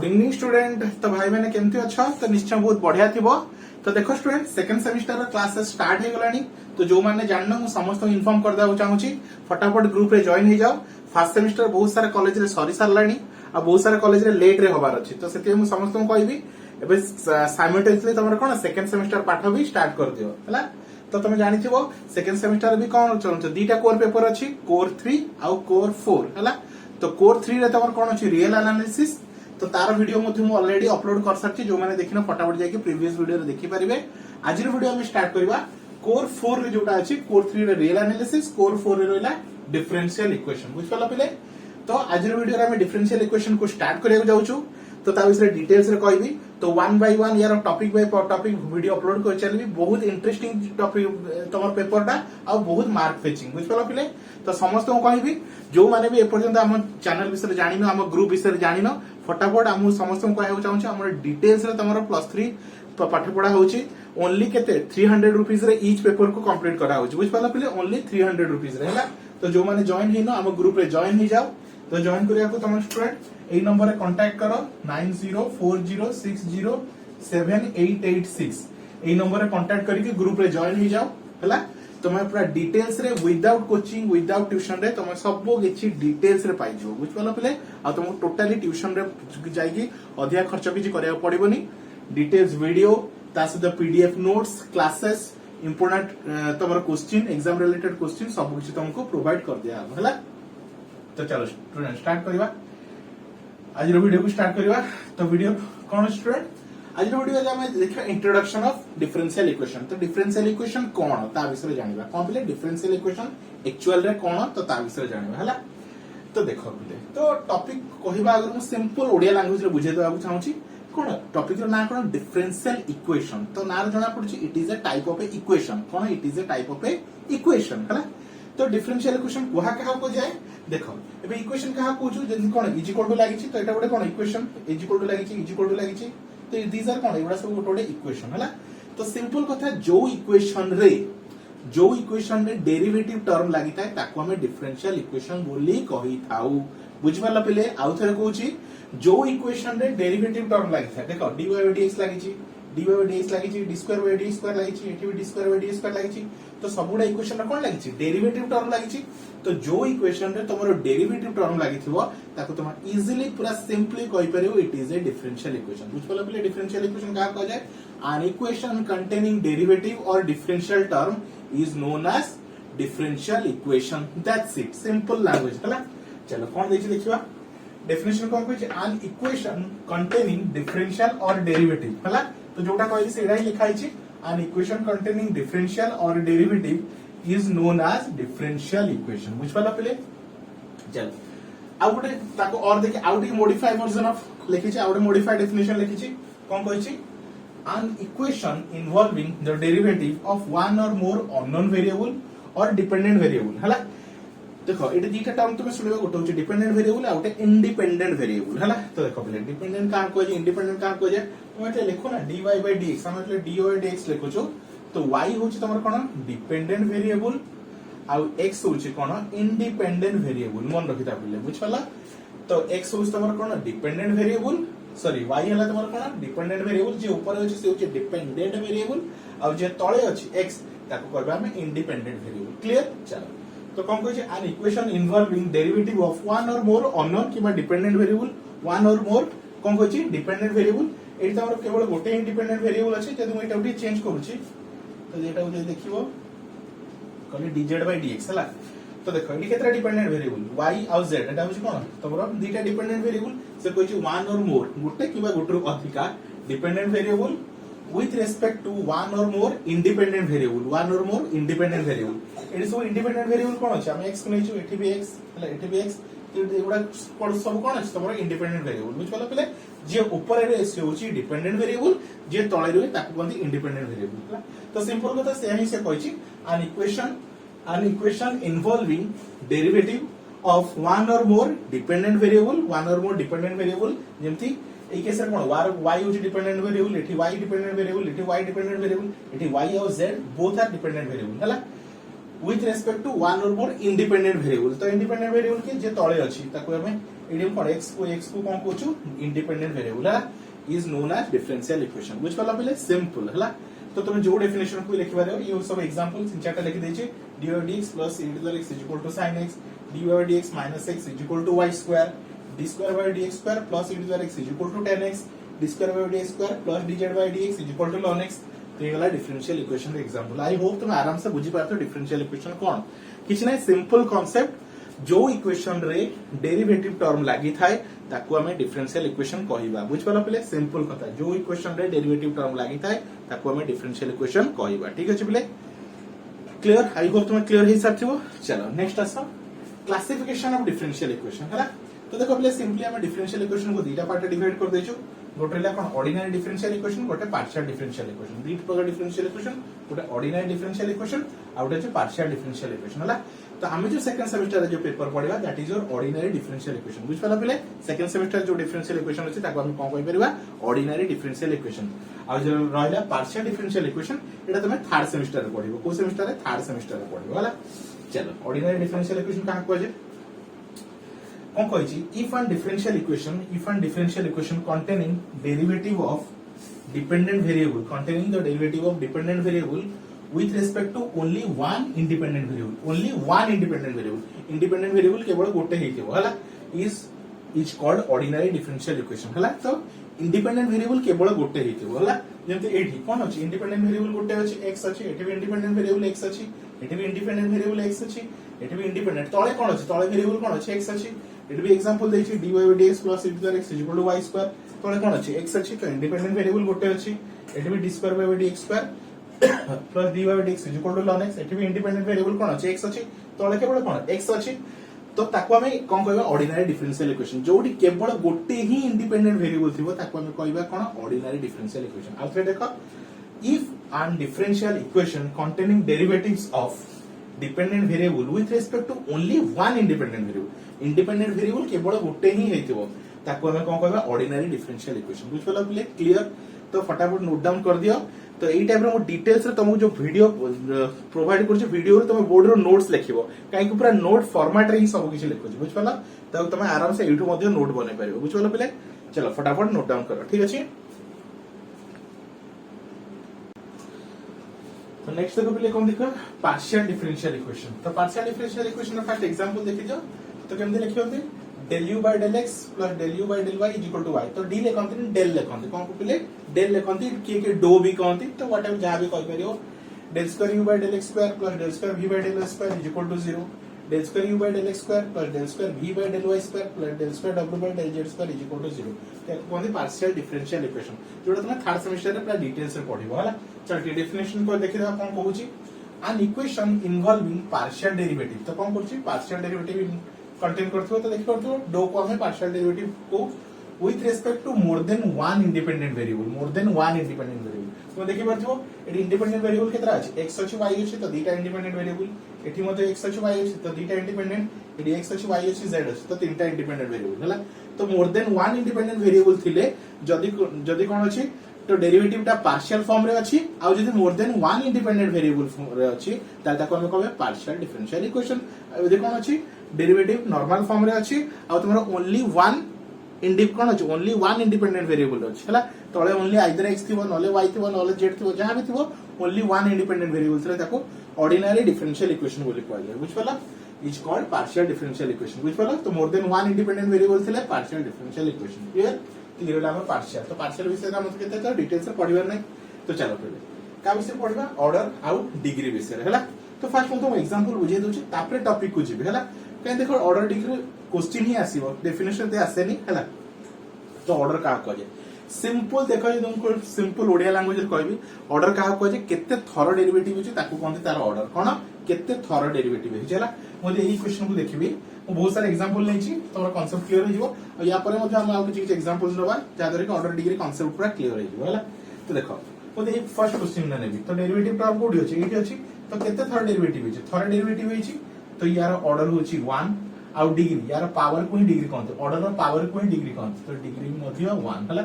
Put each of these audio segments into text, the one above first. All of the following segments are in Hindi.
Good evening student. तो भाई मैंने केमती अच्छा तो निश्चय बहुत बढ़िया थिबो। तो देखो student second semester class start हो गलानी। तो जो माने जानना मु समस्त इन्फॉर्म कर देबा चाहूची फटाफट ग्रुप रे जॉइन हो जाओ। फर्स्ट सेमिस्टर बहुत सारा कॉलेज रे सरी सारलानी आ बहुत सारा कॉलेज रे लेट रे होबार अछि। तो सेते मु समस्त को कहबी एबे साइमल्टेनियसली तमर कोन सेकंड सेमिस्टर पाठ भी स्टार्ट कर दियो हला। तो तुम जानिथिबो सेकंड सेमिस्टर भी कोन चलछ दीटा कोर पेपर अछि, कोर 3 आ कोर 4 हला। तो कोर 3 रे तमर कोन अछि रियल एनालिसिस। तो तार वीडियो मु ऑलरेडी अपलोड कर सारछि। जो माने देखिनो फटाफट जाके प्रीवियस वीडियो रे देखि परिबे। आज रे वीडियो हम स्टार्ट करबा कोर 4 रे जोटा अछि, कोर 3 रे रियल एनालिसिस, कोर 4 रे रहला डिफरेंशियल इक्वेशन। बुझ पाला पिले। तो आज रे वीडियो रे हम डिफरेंशियल इक्वेशन को स्टार्ट करिया जाउछु। तो ता विषय डिटेल्स रे कहबी। तो वन बाय वन यार topic by topic video upload कर चलबी। बहुत इंटरेस्टिंग टॉपिक तमर पेपरटा आ बहुत मार्क फेचिंग। बुझ पाला पिले। तो समस्त को कहबी जो माने भी एपर्यंत हम चैनल विषय जानिनो, हम ग्रुप विषय जानिनो, फटाफट हम समस्त को कहबो चाहूछी हमर डिटेल्स रे तमर +3 पाठ पढ़ा होची। ओनली केते 300 रुपीस रे ईच पेपर को कंप्लीट करा होची। बुझ पाला पिले। ओनली 300 रुपीस रे हला। तो जो माने जॉइन हिनो हम ग्रुप रे जॉइन ही जाओ। तो जॉइन करिया को तमर स्टूडेंट एई नंबर रे कांटेक्ट करो 9040607886। एई नंबर रे कांटेक्ट करके ग्रुप रे जॉइन ही जाओ हला। तुम पूरा डिटेल्स रे विदाउट कोचिंग विदाउट ट्यूशन रे तुम सब किछि डिटेल्स रे पाइ जो। बुझ पालो पिले। आ तुम टोटली ट्यूशन रे जाईकी अधिया खर्च किछि करिया पड़िबोनी। डिटेल्स वीडियो ता सहित पीडीएफ नोट्स क्लासेस इंपोर्टेंट तमर क्वेश्चन एग्जाम रिलेटेड क्वेश्चन सब किछि तुमको प्रोवाइड कर दिया हला। तो चलो स्टूडेंट स्टार्ट करबा। आज रो वीडियो को स्टार्ट करबा। तो वीडियो कोन स्टूडेंट आज रो वीडियो जे हम देखा इंट्रोडक्शन ऑफ डिफरेंशियल इक्वेशन। तो डिफरेंशियल इक्वेशन कोन ता विषय जानिबा। कोन पिले डिफरेंशियल इक्वेशन एक्चुअल रे कोन तो ता विषय जानिबा हला। तो देखो पिले तो टॉपिक कहबा अगर हम सिंपल ओडिया लैंग्वेज रे बुझे देबा चाहूची। कोन टॉपिक रो ना कोन डिफरेंशियल इक्वेशन। तो ना जना पड़ची it is a type of a equation. कोन it is a type of a equation हला। तो डिफरेंशियल इक्वेशन कोहा कहा को जाय देखो एबे इक्वेशन कहा कोछु जदी कोन इज इक्वल टू लागिछि। तो एटा गोटे कोन इक्वेशन इज इक्वल टू लागिछि, इज इक्वल टू लागिछि। तो दीस आर कोन एबडा सब गोटे इक्वेशन हला। तो सिंपल कथा जो इक्वेशन रे डेरिवेटिव टर्म लागिता है ताको हमें डिफरेंशियल इक्वेशन बोली कहि थाउ। बुझ पाला पिले। आउ थरे कहूची जो इक्वेशन रे डेरिवेटिव टर्म लागिता है देखो dy by dx लागिछि, dy by dx लागिछि, d square by d square लागिछि, एठी भी d square by d square लागिछि। तो सबुडा इक्वेशन रे कोन लागिछि डेरिवेटिव टर्म लागिछि। तो जो इक्वेशन रे तमरो डेरिवेटिव टर्म लागिथिबो ताको तुम इजीली पूरा सिंपली कहि परियो it is a differential equation. बुझ पाला पिले। डिफरेंशियल इक्वेशन का कह जाय an equation containing derivative or differential term is known as differential equation. That's it. Simple language हला। चलो कौन देखि देखिबा डेफिनेशन कोन कहै छै an equation containing differential or derivative हला। तो जोटा कहै छै सेडा ही लिखाइ छै an equation containing differential or derivative is known as differential equation। बुझ पाला पहिले। चल आउ गोटे ताको और देखि आउ डी मॉडिफाई वर्जन ऑफ लिखि छै आउ मॉडिफाइड डेफिनेशन लिखि छै। कोन कहै छै an equation involving the derivative of one or more unknown variable or dependent variable हला। देखो एटा दीटा टर्म तुमे सुनिबा गोटे होची डिपेंडेंट वेरिएबल आ गोटे इंडिपेंडेंट वेरिएबल हला। तो देखो पहिले डिपेंडेंट का को जे इंडिपेंडेंट का को जे तुम एटा लिखो ना dy by dx हम एटा dy by dx लिखो छो। तो y होची तमर कोन डिपेंडेंट वेरिएबल आ x होची कोन इंडिपेंडेंट वेरिएबल। मन रखिता पहिले बुझ पाला। तो x होची तमर कोन डिपेंडेंट वेरिएबल सॉरी y हला तमर कोन डिपेंडेंट वेरिएबल जे ऊपर होची से होची डिपेंडेंट वेरिएबल आ जे तळे अछि x ताको करबा हम इंडिपेंडेंट वेरिएबल। क्लियर। चलो तो कौन कहै छै an equation involving derivative of one or more unknown किबा dependent variable one or more कौन कहै छै डिपेंडेंट वेरिएबल। एटा तमर केवल गोटे इंडिपेंडेंट वेरिएबल अछि। जदि हम एटा उठी चेंज करूची तो एटा उठी देखिबो कहले dz by dx हला। तो देखो एटी केतरा डिपेंडेंट वेरिएबल y और z एटा होची कोन तमरो दीटा डिपेंडेंट वेरिएबल से कहै छै one or more गोटे किबा गोटरो अधिका dependent variable with respect to one or more independent independent variable eighty सब इंडिपेंडेंट वेरिएबल कोन अछि हम x को नै छु एठी भी x हला एठी भी x एगुडा कोन सब कोन अछि तमरो इंडिपेंडेंट वेरिएबल। बुझ पालो पहिले। जे ऊपर रे से होची डिपेंडेंट वेरिएबल जे तळे रे ताको कोन इंडिपेंडेंट वेरिएबल हला। तो सिंपल कथा से ही से कहै छी an equation involving derivative of one or more dependent variable जेमति এই কেসের কোন y হচ্ছে ডিপেন্ডেন্ট ভেরিয়েবল এটি y ডিপেন্ডেন্ট ভেরিয়েবল এটি y ডিপেন্ডেন্ট ভেরিয়েবল এটি y আর z both are dependent variable হলা with respect to one or more independent variable। तो independent variable के जे तळे अछि ताको हमें एडी हम x को कोन कहूछु इंडिपेंडेंट वेरिएबल है is known as differential equation बुझ पाला पहले सिंपल हला तो तुम जो डेफिनेशन को लिखि बारे ये सब एग्जांपल तीन चारटा लिखि देछि dy by dx plus e to the x is equal to sin x dy by dx minus x is equal to y square d square by dx square plus e to the x is equal to 10x d square by dx square plus dz by dx is equal to ln x तो ये वाला differential equation example I hope तुम आराम से बुझी पारतो डिफरेंशियल इक्वेशन कोन किछ नै सिंपल कांसेप्ट जो इक्वेशन रे डेरिवेटिव टर्म लागि थाए ताकू हमें डिफरेंशियल इक्वेशन कहिबा बुझ पाला पले सिंपल कथा जो इक्वेशन रे डेरिवेटिव टर्म लागि थाए ताकू हमें डिफरेंशियल इक्वेशन कहिबा ठीक अछि पले क्लियर आई होप तुम क्लियर हे साथिबो चलो नेक्स्ट आसा क्लासिफिकेशन ऑफ डिफरेंशियल इक्वेशन हला तो देखो पले सिंपली हमें डिफरेंशियल इक्वेशन को दीटा पार्ट डिवाइड कर देछु गोटे ला कोन ऑर्डिनरी डिफरेंशियल इक्वेशन गोटे पार्शियल डिफरेंशियल इक्वेशन दी प्रकार डिफरेंशियल इक्वेशन गोटे ऑर्डिनरी डिफरेंशियल इक्वेशन आ गोटे पार्शियल डिफरेंशियल इक्वेशन हला तो हमें जो सेकंड सेमेस्टर रे जो पेपर पढिबा that is your ordinary differential equation बुझ पाला पले सेकंड सेमेस्टर जो डिफरेंशियल इक्वेशन अछि ताको हम कोन कहि परिबा ऑर्डिनरी डिफरेंशियल इक्वेशन आ जो रहला पार्शियल डिफरेंशियल इक्वेशन एटा तमे थर्ड सेमेस्टर रे पढिबो को सेमेस्टर रे थर्ड सेमेस्टर रे पढिबो हला चलो ऑर्डिनरी डिफरेंशियल इक्वेशन का कहै छै कौन कही if an differential equation containing derivative of dependent variable with respect to only one independent variable केवल गोटे हेतिबो हला is called ordinary differential equation हला तो इंडिपेंडेंट वेरिएबल केवल गोटे हेतिबो हला जेंते एठी कोन अछि इंडिपेंडेंट वेरिएबल गोटे अछि x अछि एठी भी इंडिपेंडेंट वेरिएबल x अछि एठी भी इंडिपेंडेंट वेरिएबल x अछि एठी भी इंडिपेंडेंट तळे कोन अछि तळे वेरिएबल कोन अछि x अछि एठी भी एग्जांपल देछि dy by dx plus e to the x is equal to y square तळे कोन अछि x अछि तो इंडिपेंडेंट वेरिएबल गोटे अछि एठी भी d square by dx square plus dy by dx is equal to ln x एठी भी इंडिपेंडेंट वेरिएबल कोन अछि x अछि तळे केवल कोन x अछि तो ताको हमें कोन कहबा ऑर्डिनरी डिफरेंशियल इक्वेशन जोडी केवल गोटे ही इंडिपेंडेंट वेरिएबल थिबो ताको हमें कहबा कोन ऑर्डिनरी डिफरेंशियल इक्वेशन आउथरे देखो if an differential equation containing derivatives of dependent variable with respect to only one independent variable केवल गोटे ही हेतिबो ताको हमें कोन कहबा ऑर्डिनरी डिफरेंशियल इक्वेशन बुझ पला प्ले क्लियर तो फटाफट नोट डाउन कर दियो तो एई टाइप रो डिटेल्स रे तुमको जो वीडियो प्रोवाइड करछ वीडियो रे तुम बोर्ड रो नोट्स लिखिबो काई कि पूरा नोट फॉर्मेट रे ही सब किछ लिखो बुझ पला तो तुम आराम से एठू मध्ये नोट बने परिबो बुझ पला प्ले चलो फटाफट नोट डाउन करो ठीक अछि तो नेक्स्ट देखो पहले कौन देखो पार्शियल डिफरेंशियल इक्वेशन तो पार्शियल डिफरेंशियल इक्वेशन का फर्स्ट एग्जांपल देखि जो तो केमते लिखियो होते del u by del x plus del u by del y is equal to y तो d लेखंती del लेखंती कोन को पहले del लेखंती के डो भी कहंती तो व्हाटएवर जहां भी कहि परियो del square u by del x square plus del square v by del y square is equal to 0 del square u by del x square plus del square v by del y square plus del square w by del z square is equal to 0 तो कहंती पार्शियल डिफरेंशियल इक्वेशन जोटा तुम थर्ड सेमेस्टर रे पूरा डिटेल्स रे पढिबो हला चल डेफिनेशन को देखि दा कोन कहूची an equation involving partial derivative तो कोन करछि पार्शियल डेरिवेटिव कंटेन करथो तो देखि करथो डो को हमें पार्शियल डेरिवेटिव को with respect to more than one independent variable तो देखि परथो एडी इंडिपेंडेंट वेरिएबल केतरा अछि x अछि y अछि तो दीटा इंडिपेंडेंट वेरिएबल एठी मते x अछि y अछि तो दीटा इंडिपेंडेंट एडी x अछि y अछि z अछि तो तीनटा इंडिपेंडेंट वेरिएबल हला तो more than one independent variable थिले जदी कोन अछि तो डेरिवेटिव टा पार्शियल फॉर्म रे अछि आ जदी more than one independent variable form रे अछि ताको हम कहबे पार्शियल डिफरेंशियल इक्वेशन एदे कोन अछि डेरिवेटिव नॉर्मल फॉर्म रे अछि आ तुमरा ओनली वन कोन अछि ओनली वन इंडिपेंडेंट वेरिएबल अछि हला तळे ओनली आइदर x थिबो नले y थिबो नले z थिबो जहां भी थिबो ओनली वन इंडिपेंडेंट वेरिएबल रे ताको ऑर्डिनरी डिफरेंशियल इक्वेशन बोली कहल जाय बुझ पला is called partial differential equation बुझ पला तो more than one independent variable थिले पार्शियल डिफरेंशियल इक्वेशन क्लियर ला हम पार्शियल तो पार्शियल विषय का मतलब केते तो डिटेल्स से पढिबार नै तो चलो पहिले का विषय पढिबा ऑर्डर आउट डिग्री विषय हला तो फर्स्ट हम एग्जांपल बुझे दोछि तापरे टॉपिक को जिबे हला कहीं देखो ऑर्डर डिग्री क्वेश्चन ही आसीबो डेफिनेशन ते आसेनी हला तो ऑर्डर का कहे सिंपल देखो जे तुमको सिंपल ओडिया लैंग्वेज रे कहबी ऑर्डर का कहे केते थरो डेरिवेटिव अछि ताकू कोनते तार ऑर्डर कोन केते थरो डेरिवेटिव अछि हला मोदे एही क्वेश्चन को देखिबी मैं बहुत सारे एग्जांपल नै छी तोरा कांसेप्ट क्लियर हो जिवो और या परे मध्ये हम आ किछ एग्जांपल्स नबा जादरे के ऑर्डर डिग्री कांसेप्ट पूरा क्लियर हो जिवो हला तो देखो मोदे फर्स्ट क्वेश्चन ने नेबी तो डेरिवेटिव टर्म कोडी अछि एठी अछि तो केते थरो डेरिवेटिव अछि थरो डेरिवेटिव अछि तो यार ऑर्डर होछि 1 आउ डिग्री यार पावर को ही डिग्री कहते ऑर्डर और पावर को ही डिग्री कहते तो डिग्री मध्ये 1 हला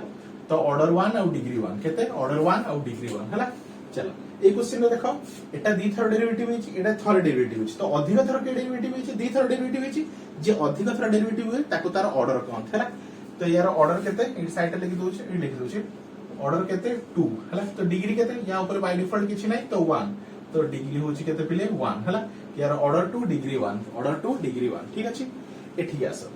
तो ऑर्डर 1 आउ डिग्री 1 केते ऑर्डर 1 आउ डिग्री 1 हला चलो এই কোশ্চেন দেখো এটা দ্বি থর ডেরিভেটিভ হইছে এটা থর ডেরিভেটিভ হইছে তো अधिक थर के डेरिवेटिव হইছে দ্বি থর ডেরিভেটিভ হইছে যে अधिक थर डेरिवेटिव हुए ताको तार ऑर्डर कोन हैला तो यार ऑर्डर केते ई साइड लिखि दोछ ई लिखि दोछ ऑर्डर केते 2 हैला तो डिग्री केते या ऊपर बाय डिफॉल्ट किछि नै तो 1 तो डिग्री होछि केते पिले 1 हैला यार ऑर्डर 2 डिग्री 1 ऑर्डर 2 डिग्री 1 ठीक अछि एठी आसो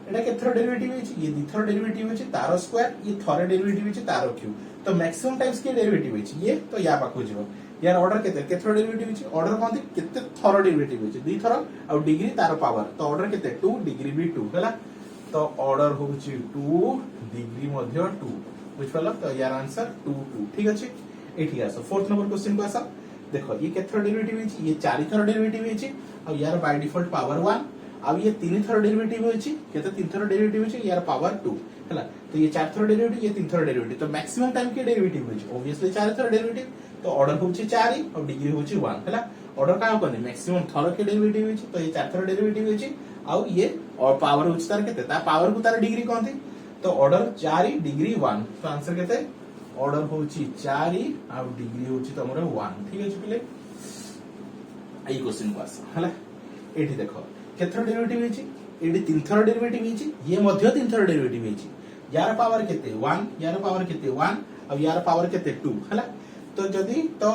एटा के थर डेरिवेटिव होछि ये द्वि थर डेरिवेटिव होछि तार स्क्वायर ये थर डेरिवेटिव होछि तार क्यूब तो मैक्सिमम टाइम्स के डेरिवेटिव होछि ये तो या पाखो जिवो यार ऑर्डर केते थर डेरिवेटिव होछि ऑर्डर कोनते केते थर डेरिवेटिव होछि द्वि थर आ डिग्री तार पावर तो ऑर्डर केते 2 डिग्री भी 2 हैला तो ऑर्डर होछि 2 डिग्री मध्य 2 बुझ पालो तो यार आंसर 2 2 ठीक अछि एठी आसो फोर्थ नंबर क्वेश्चन को आसा देखो ये के थर डेरिवेटिव होछि ये 4 थर डेरिवेटिव होछि आ यार बाय डिफॉल्ट पावर 1 अब ये 3 थर डेरिवेटिव होछि केते 3 थर डेरिवेटिव होछि यार पावर 2 हैला तो ये 4 थर डेरिवेटिव ये 3 थर डेरिवेटिव तो मैक्सिमम टाइम के डेरिवेटिव होछि ऑब्वियसली 4 थर डेरिवेटिव तो ऑर्डर होछि 4 और डिग्री होछि 1 हैला ऑर्डर का कोनी मैक्सिमम थर के डेरिवेटिव होछि तो ये 4 थर डेरिवेटिव होछि और ये और पावर होछि तार केते ता पावर को तार डिग्री कोनथि तो ऑर्डर 4 डिग्री 1 तो आंसर केते ऑर्डर होछि 4 और डिग्री होछि तमरो 1 ठीक अछि पिले आई क्वेश्चन को आसा हैला एठी देखो केथर डेरिवेटिव होछि एडी 3 थर डेरिवेटिव होछि ये मध्य 3 थर डेरिवेटिव होछि यार पावर केते 1 यार पावर केते 1 और यार पावर केते 2 हैला तो जदी तो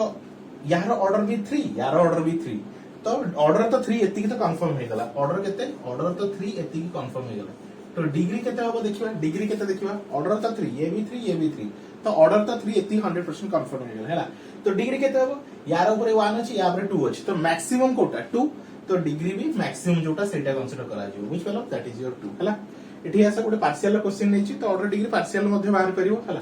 यार ऑर्डर भी 3 यार ऑर्डर भी 3 तो ऑर्डर तो 3 एति तो कंफर्म हो गला ऑर्डर केते ऑर्डर तो 3 एति कंफर्म हो गला तो डिग्री केते होबो देखिबा डिग्री केते देखिबा ऑर्डर तो 3 ये भी 3 ये भी 3 तो ऑर्डर तो 3 एति 100% कंफर्म हो गला हैला तो डिग्री केते होबो यार ऊपर 1 अछि या ऊपर 2 अछि तो मैक्सिमम कोटा 2 तो डिग्री भी मैक्सिमम जोटा सेटा कंसीडर करा जिवो बुझ पालो दैट इज योर 2 हैला एठी आसा गोटे पार्शियल क्वेश्चन नै छी तो ऑर्डर डिग्री पार्शियल मध्ये बाहर करिवो हैला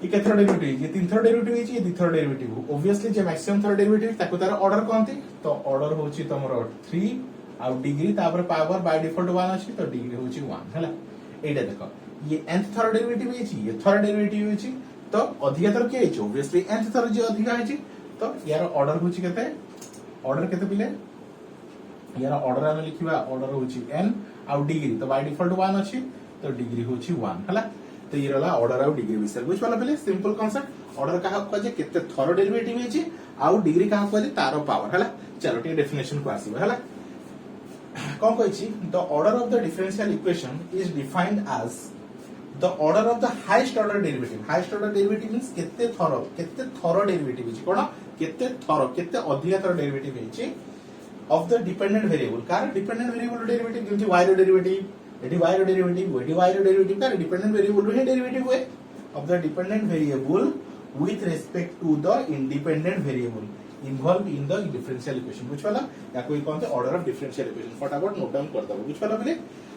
ये के थर डेरिवेटिव ये 3 थर डेरिवेटिव है ये 2 थर डेरिवेटिव ऑब्वियसली जे मैक्सिमम थर डेरिवेटिव ताको तार ऑर्डर कोनथि तो ऑर्डर होची तमरो 3 और डिग्री तापर पावर बाय डिफॉल्ट 1 अछि तो डिग्री होची 1 हैला एटा देखो ये nth थर डेरिवेटिव है ये थर डेरिवेटिव है तो अधिक थर के है ऑब्वियसली nth थर जे अधिक है तो यार ऑर्डर होची केते पिले यार ऑर्डर हम लिखिबा ऑर्डर होची n और डिग्री तो बाय डिफॉल्ट 1 अछि तो डिग्री होची 1 हैला तो ये रला ऑर्डर और डिग्री विषय बुझ पाला पहले सिंपल कांसेप्ट ऑर्डर कहा को जे केते थर डेरिवेटिव है छी और डिग्री कहा को जे तारो पावर हैला चलो टी डेफिनेशन को आसीबा हैला कोन कहै छी the order of the differential equation is defined as the order of the highest order derivative means केते थर डेरिवेटिव है कोन केते अधिक थर डेरिवेटिव है ऑफ द डिपेंडेंट वेरिएबल कार डिपेंडेंट वेरिएबल डेरिवेटिव जेंति y रो डेरिवेटिव एटी y रो डेरिवेटिव एटी y रो डेरिवेटिव कार डिपेंडेंट वेरिएबल रो डेरिवेटिव हुए of the dependent variable with respect to the independent variable involved in the differential equation बुझ पाला या कोई कोनते ऑर्डर ऑफ डिफरेंशियल इक्वेशन फटाफट नोट डाउन कर दबो बुझ पाला पहले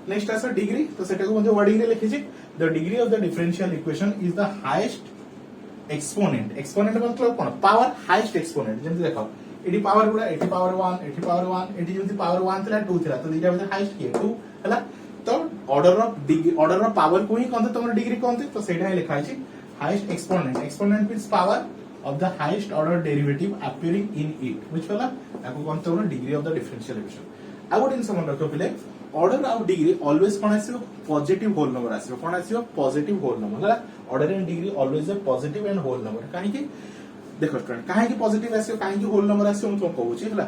नेक्स्ट आसा डिग्री तो सेटा को मध्ये वर्डिंग रे लिखि छी the degree of the differential equation is the highest exponent मतलब कोन पावर हाईएस्ट एक्सपोनेंट जेंति देखो एटी पावर गुडा एटी पावर 1 एटी जेंति पावर 1 थिला 2 थिला तो दिटा मध्ये हाईएस्ट के 2 हला तो ऑर्डर ऑफ पावर को ही कोनते तमर डिग्री कोनते तो सेटा ही लिखा छी highest exponent means power of the highest order derivative appearing in it which वाला आपको कौन सा होना degree of the differential equation I would in someone रखो पहले order of degree always कौन आसियो positive whole number आसियो कौन आसियो positive whole number है order and degree always a positive and whole number काहे कि देखो स्टूडेंट काहे कि positive आसियो काहे कि whole number आसियो हम तुमको कहू छी हला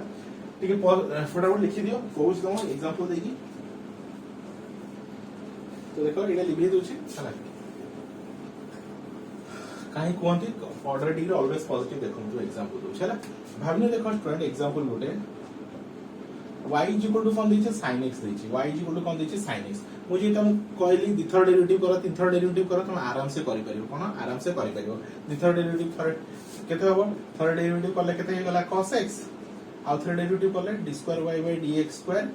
ठीक है फटाफट लिखि दियो कहू छी तुम एग्जांपल देगी तो देखो एटा लिखि दउ छी हला काहे कोनती ऑर्डर डिग्री ऑलवेज पॉजिटिव देखो जो एग्जांपल दो छला भाबिने देखो स्टूडेंट एग्जांपल गोटे y कोन दैछे sin x दैछे y कोन दैछे sin x मुझे तुम कहली द्विथर डेरिवेटिव करो तीन थर डेरिवेटिव करो तुम आराम से करि परियो कोन आराम से करि परियो द्विथर डेरिवेटिव थर केते होबो थर डेरिवेटिव करले केते हे गला cos x आ थर डेरिवेटिव करले d2y dx2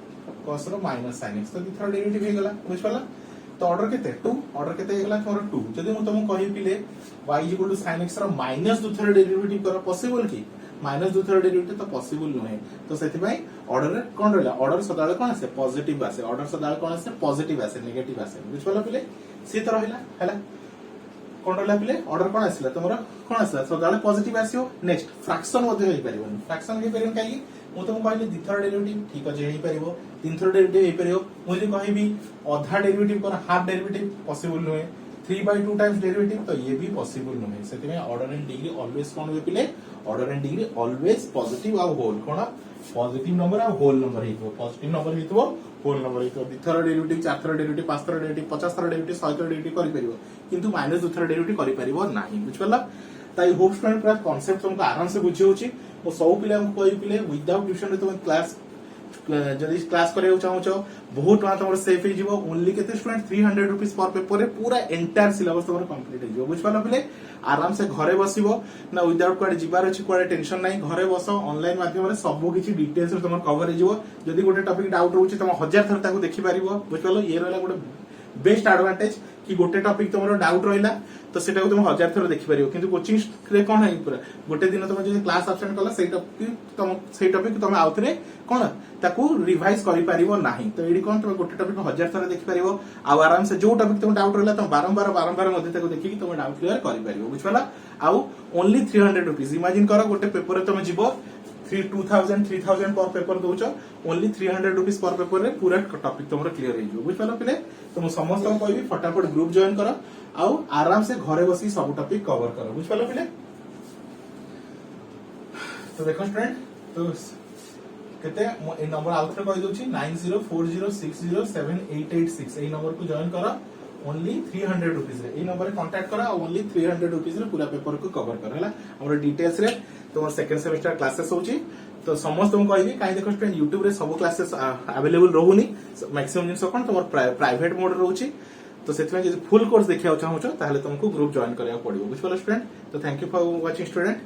cos रो sin x तो द्विथर डेरिवेटिव हे गला बुझ पाला तो ऑर्डर केते 2 ऑर्डर केते हेगला तोर 2 जदी मु तुम कहि पिले y sin x rho minus 2 थर डेरिवेटिव करो पॉसिबल की माइनस 2 थर डेरिवेटिव तो पॉसिबल नहे तो सेति भाई ऑर्डर कोन रहला ऑर्डर सदाळे कोन आसे पॉजिटिव आसे ऑर्डर सदाळे कोन आसे पॉजिटिव आसे नेगेटिव आसे बुझ पाला पिले से तो रहला हला कोन रहला पिले ऑर्डर कोन आसिला तमरो कोन आसे सदाळे पॉजिटिव आसियो नेक्स्ट फ्रैक्शन मध्ये होई परिबो फ्रैक्शन हे परिबो काई मु तुम कहली द्विथर डेरिवेटिव ठीक अछि हेई परिबो तीन थर डेरिवेटिव हेई परिबो मु जे कहबी आधा डेरिवेटिव पर हाफ डेरिवेटिव पॉसिबल नहे 3/2 टाइम्स डेरिवेटिव तो ये भी पॉसिबल नुहे से ऑर्डर एंड डिग्री ऑलवेज कौन हुए पिले order and degree always positive आ होल कोन पॉजिटिव नंबर आ होल नंबर हितो पॉजिटिव नंबर हितो होल नंबर हितो दिथर डेरिवेटिव चार थर डेरिवेटिव पांच थर डेरिवेटिव 50 थर डेरिवेटिव 100 थर डेरिवेटिव करि परिबो किंतु माइनस 2 थर डेरिवेटिव करि परिबो नाही बुझ पल्ला ताई होप स्टूडेंट पूरा कांसेप्ट तुमको आराम से बुझे होची ओ सब पिला को कोई पिले विदाउट ट्यूशन रे तुम क्लास जदि क्लास करियो चाहो छो बहुत टका तुम सेफ ही जीवो ओनली केते स्टूडेंट 300 रुपीस पर पेपर रे पूरा एंटायर सिलेबस तुम कंप्लीट हे जीवो बुझ पल्ला पिले आराम से घरे बसिबो ना विदाउट कुआडे जिबार अछि कुआडे टेंशन नाही घरे बसो ऑनलाइन माध्यम रे सब किछि डिटेल्स रे तुम कवर हे जीवो जदि गोटे टॉपिक डाउट रहउछि तुम 1000 थर ताको देखि पारिबो बुझ पल्ला ये रहला गोटे बेस्ट एडवांटेज कि गोटे टॉपिक तुम डाउट रहिला तो सेटा को तुम 1000 थर देखि पारिबो किंतु कोचिंग रे कोन है पूरा गोटे दिन तुम जे क्लास एब्सेंट कला सेई टॉपिक तुम आउथरे कोन ताको रिवाइज करि पारिबो नाही तो एडी कोन तुम गोटे टॉपिक 1000 थर देखि पारिबो आ आराम से जो टॉपिक तुम डाउट रहिला तुम बारंबार मध्ये ताको देखि कि तुम डाउट क्लियर करि पारिबो बुझ पला आ ओनली 300 रुपीस इमेजिन करो गोटे पेपर रे तुम जीवो 2000-3000 पर पेपर दउछ ओनली 300 रुपीस पर पेपर रे पूरा टॉपिक तुमरो क्लियर हे जो बुझ पालो पिले तुम समस्त को कहबी फटाफट ग्रुप जॉइन करो आ आराम से घरे बसी सब टॉपिक कवर करो बुझ पालो पिले तो देखो स्टूडेंट तो केते ए नंबर आउट रे कहि दोछि 9040607886 ए नंबर को जॉइन करो ओनली 300 रुपीस रे ए नंबर कांटेक्ट करा ओनली 300 रुपीस रे पूरा पेपर को कवर कर हला हमर डिटेल्स रे तुम सेकंड सेमेस्टर क्लासेस होची तो समस्त तुम कहबी काई देखो स्टूडेंट YouTube रे सब क्लासेस अवेलेबल रहउनी मैक्सिमम जिंस कोन तुम प्राइवेट मोड रहउची तो सेथमे जे फुल कोर्स देखिया चाहौ छ ताहले तुमको ग्रुप जॉइन करिया पड़िबो बुझ पलो स्टूडेंट तो thank you for watching student